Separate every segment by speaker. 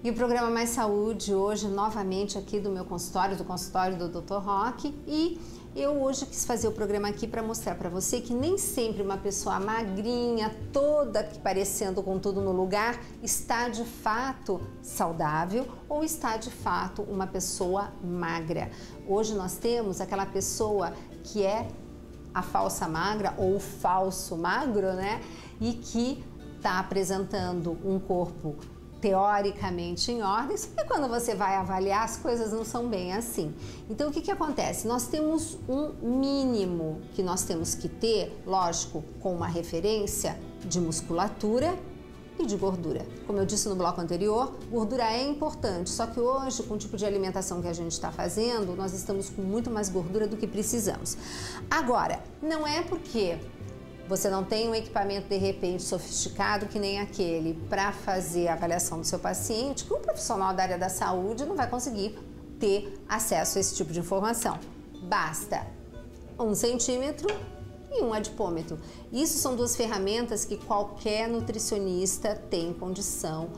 Speaker 1: E o programa Mais Saúde hoje novamente aqui do meu consultório, do consultório do Dr. Roque, e eu hoje quis fazer o programa aqui para mostrar para você que nem sempre uma pessoa magrinha, toda parecendo com tudo no lugar, está de fato saudável ou está de fato uma pessoa magra. Hoje nós temos aquela pessoa que é a falsa magra ou o falso magro, né? E que está apresentando um corpo teoricamente em ordem, só que quando você vai avaliar as coisas não são bem assim. Então o que acontece? Nós temos um mínimo que nós temos que ter, lógico, com uma referência de musculatura e de gordura. Como eu disse no bloco anterior, gordura é importante, só que hoje, com o tipo de alimentação que a gente está fazendo, nós estamos com muito mais gordura do que precisamos. Agora, não é porque você não tem um equipamento de repente sofisticado que nem aquele para fazer a avaliação do seu paciente, que um profissional da área da saúde não vai conseguir ter acesso a esse tipo de informação. Basta 1 centímetro e um adipômetro. Isso são duas ferramentas que qualquer nutricionista tem condição,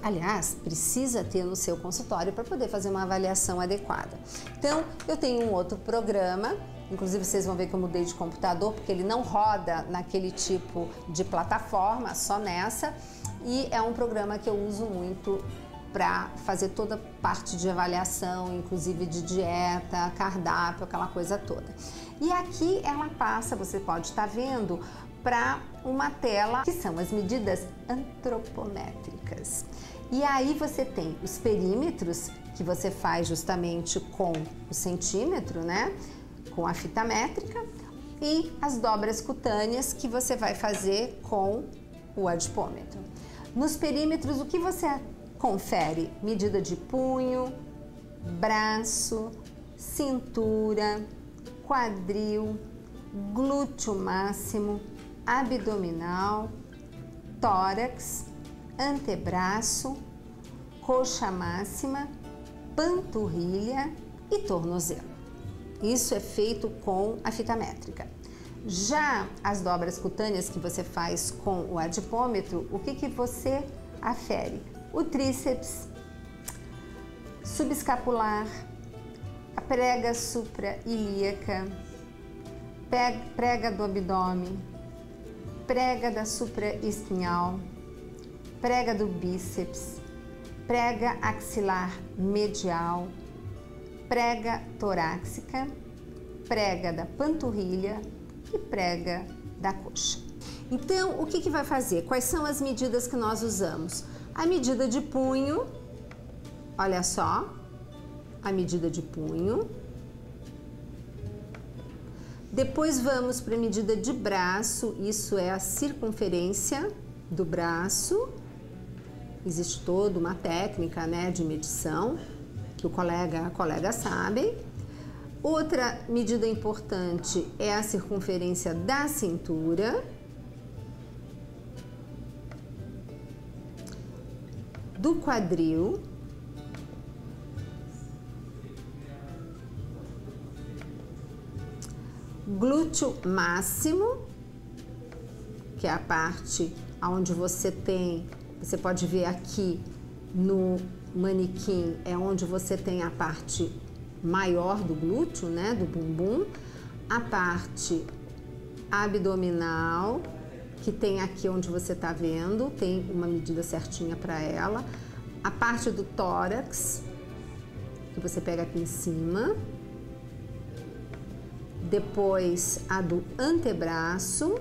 Speaker 1: aliás, precisa ter no seu consultório para poder fazer uma avaliação adequada. Então, eu tenho um outro programa. Inclusive vocês vão ver que eu mudei de computador porque ele não roda naquele tipo de plataforma, só nessa. E é um programa que eu uso muito para fazer toda parte de avaliação, inclusive de dieta, cardápio, aquela coisa toda. E aqui ela passa, você pode estar vendo, para uma tela que são as medidas antropométricas. E aí você tem os perímetros que você faz justamente com o centímetro, né? Com a fita métrica, e as dobras cutâneas que você vai fazer com o adipômetro. Nos perímetros, o que você confere? Medida de punho, braço, cintura, quadril, glúteo máximo, abdominal, tórax, antebraço, coxa máxima, panturrilha e tornozelo. Isso é feito com a fita métrica. Já as dobras cutâneas que você faz com o adipômetro, o que você afere? O tríceps, subescapular, a prega suprailíaca, prega do abdômen, prega da supraespinhal, prega do bíceps, prega axilar medial, prega torácica, prega da panturrilha e prega da coxa. Então, o que vai fazer? Quais são as medidas que nós usamos? A medida de punho, olha só, a medida de punho. Depois vamos para a medida de braço, isso é a circunferência do braço. Existe toda uma técnica, né, de medição que a colega sabe. Outra medida importante é a circunferência da cintura, do quadril, glúteo máximo, que é a parte onde você pode ver aqui no manequim, é onde você tem a parte maior do glúteo, né, do bumbum, a parte abdominal, que tem aqui onde você tá vendo, tem uma medida certinha para ela, a parte do tórax, que você pega aqui em cima, depois a do antebraço,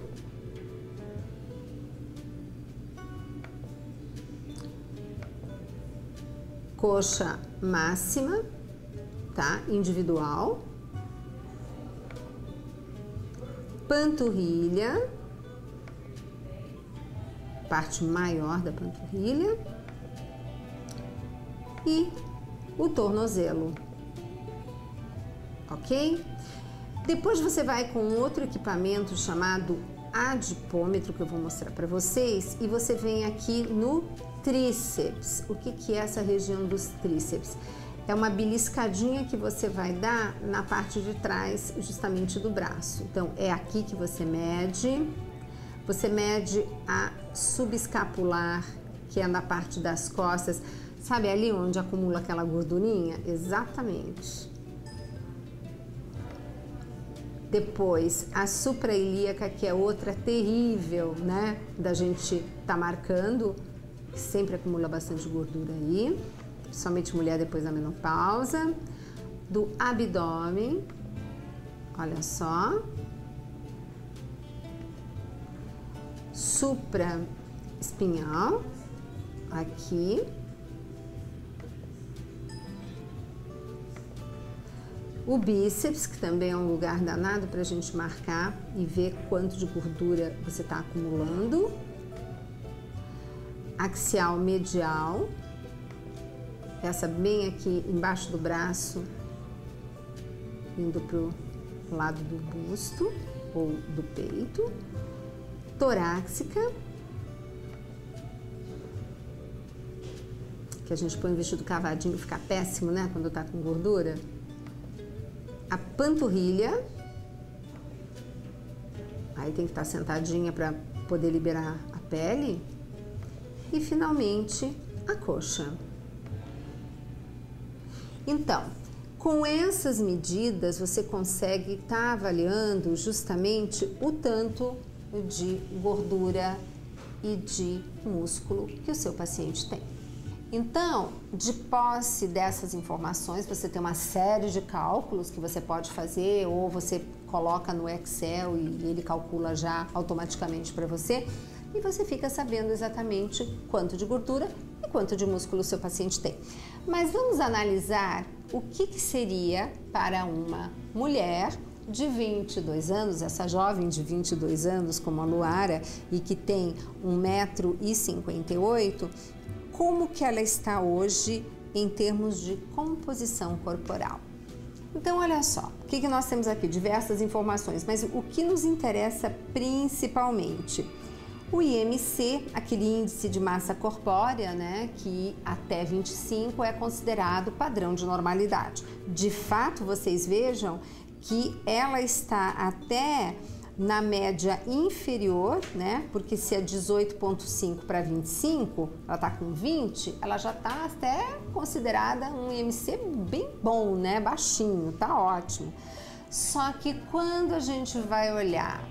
Speaker 1: coxa máxima, tá? Individual, panturrilha, parte maior da panturrilha, e o tornozelo, ok? Depois você vai com outro equipamento chamado adipômetro, que eu vou mostrar para vocês, e você vem aqui no tríceps. O que é essa região dos tríceps? É uma beliscadinha que você vai dar na parte de trás, justamente do braço. Então, é aqui que você mede a subescapular, que é na parte das costas. Sabe ali onde acumula aquela gordurinha? Exatamente. Depois, a suprailíaca, que é outra terrível, né? Da gente tá marcando, sempre acumula bastante gordura aí, principalmente mulher depois da menopausa. Do abdômen, olha só. Supraespinhal, aqui. O bíceps, que também é um lugar danado para a gente marcar e ver quanto de gordura você está acumulando. Axial medial, essa bem aqui embaixo do braço, indo para o lado do busto ou do peito. Torácica, que a gente põe o vestido cavadinho, fica péssimo, né, quando tá com gordura. A panturrilha, aí tem que estar sentadinha para poder liberar a pele. E finalmente a coxa. Então, com essas medidas você consegue estar avaliando justamente o tanto de gordura e de músculo que o seu paciente tem. Então, de posse dessas informações, você tem uma série de cálculos que você pode fazer, ou você coloca no Excel e ele calcula já automaticamente para você, e você fica sabendo exatamente quanto de gordura e quanto de músculo o seu paciente tem. Mas vamos analisar o que seria para uma mulher de 22 anos, essa jovem de 22 anos como a Luara e que tem 1,58 m, como que ela está hoje em termos de composição corporal. Então, olha só, o que nós temos aqui? Diversas informações, mas o que nos interessa principalmente? O IMC, aquele índice de massa corpórea, né, que até 25 é considerado padrão de normalidade. De fato, vocês vejam que ela está até na média inferior, né? Porque se é 18,5 para 25, ela está com 20, ela já está até considerada um IMC bem bom, né? Baixinho, tá ótimo. Só que quando a gente vai olhar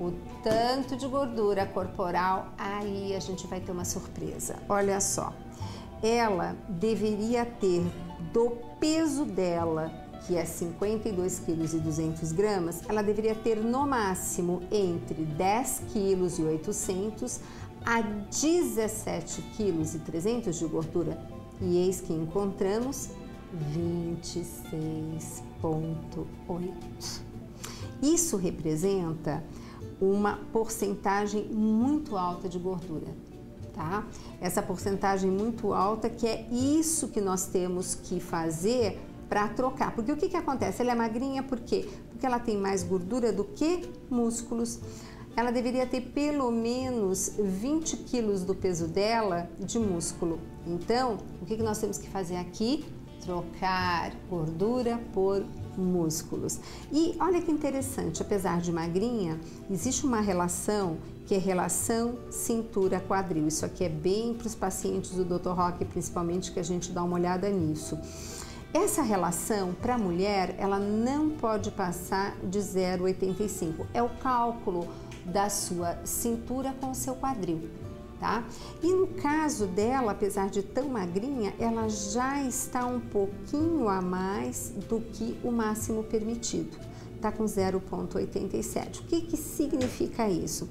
Speaker 1: o tanto de gordura corporal, aí a gente vai ter uma surpresa. Olha só, ela deveria ter do peso dela, que é 52,2 kg, ela deveria ter no máximo entre 10,8 kg a 17,3 kg de gordura. E eis que encontramos 26,8. Isso representa uma porcentagem muito alta de gordura, tá? Essa porcentagem muito alta, que é isso que nós temos que fazer para trocar. Porque o que acontece? Ela é magrinha por quê? Porque ela tem mais gordura do que músculos. Ela deveria ter pelo menos 20 quilos do peso dela de músculo. Então, o que nós temos que fazer aqui? Trocar gordura por músculos. E olha que interessante, apesar de magrinha, existe uma relação que é relação cintura-quadril. Isso aqui é bem para os pacientes do Dr. Roque, principalmente, que a gente dá uma olhada nisso. Essa relação para a mulher, ela não pode passar de 0,85. É o cálculo da sua cintura com o seu quadril, tá? E no caso dela, apesar de tão magrinha, ela já está um pouquinho a mais do que o máximo permitido. Tá com 0,87. O que significa isso?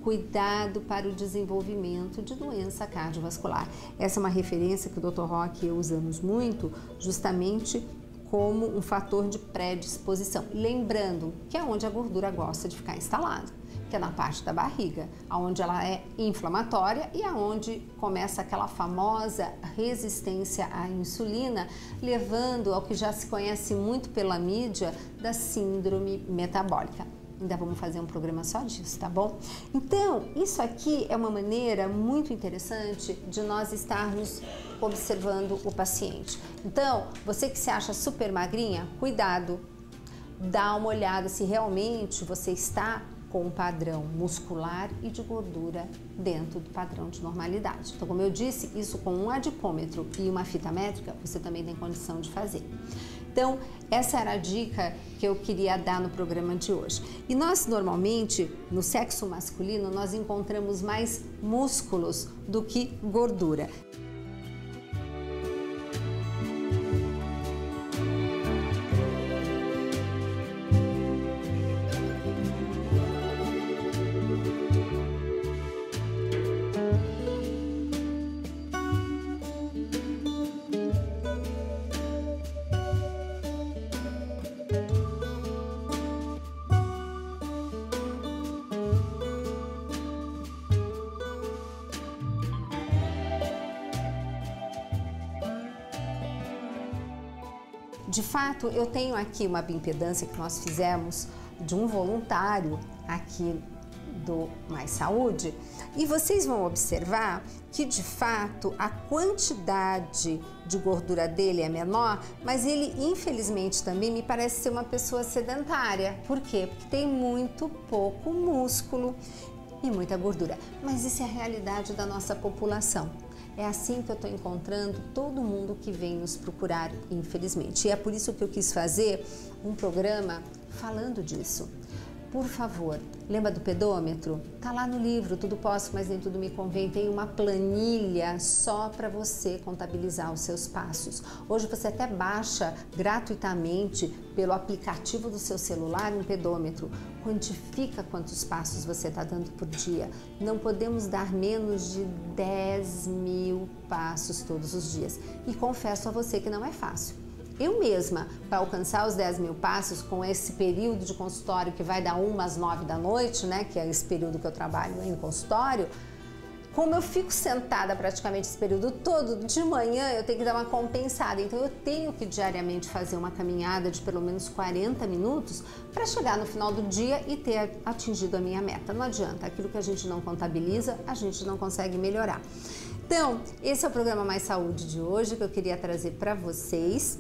Speaker 1: Cuidado para o desenvolvimento de doença cardiovascular. Essa é uma referência que o Dr. Roque e eu usamos muito, justamente como um fator de predisposição. Lembrando que é onde a gordura gosta de ficar instalada, que é na parte da barriga, onde ela é inflamatória e aonde começa aquela famosa resistência à insulina, levando ao que já se conhece muito pela mídia da síndrome metabólica. Ainda vamos fazer um programa só disso, tá bom? Então, isso aqui é uma maneira muito interessante de nós estarmos observando o paciente. Então, você que se acha super magrinha, cuidado, dá uma olhada se realmente você está com um padrão muscular e de gordura dentro do padrão de normalidade. Então, como eu disse, isso com um adipômetro e uma fita métrica, você também tem condição de fazer. Então, essa era a dica que eu queria dar no programa de hoje. E nós, normalmente, no sexo masculino, nós encontramos mais músculos do que gordura. De fato, eu tenho aqui uma bioimpedância que nós fizemos de um voluntário aqui do Mais Saúde e vocês vão observar que, de fato, a quantidade de gordura dele é menor, mas ele, infelizmente, também me parece ser uma pessoa sedentária. Por quê? Porque tem muito pouco músculo e muita gordura. Mas isso é a realidade da nossa população. É assim que eu estou encontrando todo mundo que vem nos procurar, infelizmente. E é por isso que eu quis fazer um programa falando disso. Por favor, lembra do pedômetro? Tá lá no livro, Tudo Posso, Mas Nem Tudo Me Convém. Tem uma planilha só para você contabilizar os seus passos. Hoje você até baixa gratuitamente pelo aplicativo do seu celular um pedômetro. Quantifica quantos passos você está dando por dia. Não podemos dar menos de 10.000 passos todos os dias. E confesso a você que não é fácil. Eu mesma, para alcançar os 10.000 passos com esse período de consultório que vai dar 1 às 9 da noite, né, que é esse período que eu trabalho em consultório, como eu fico sentada praticamente esse período todo, de manhã eu tenho que dar uma compensada. Então eu tenho que diariamente fazer uma caminhada de pelo menos 40 minutos para chegar no final do dia e ter atingido a minha meta. Não adianta, aquilo que a gente não contabiliza, a gente não consegue melhorar. Então, esse é o programa Mais Saúde de hoje que eu queria trazer para vocês.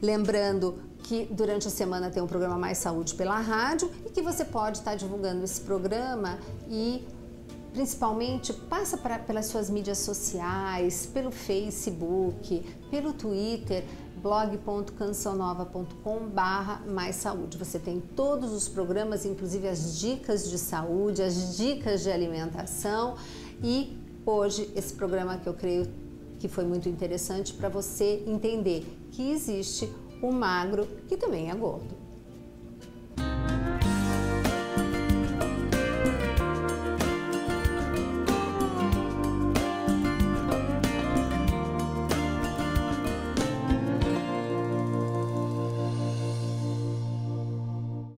Speaker 1: Lembrando que durante a semana tem um programa Mais Saúde pela rádio e que você pode estar divulgando esse programa e principalmente passa pelas suas mídias sociais, pelo Facebook, pelo Twitter, blog.cançãonova.com/mais saúde. Você tem todos os programas, inclusive as dicas de saúde, as dicas de alimentação e hoje esse programa que eu creio que foi muito interessante para você entender que existe o magro que também é gordo.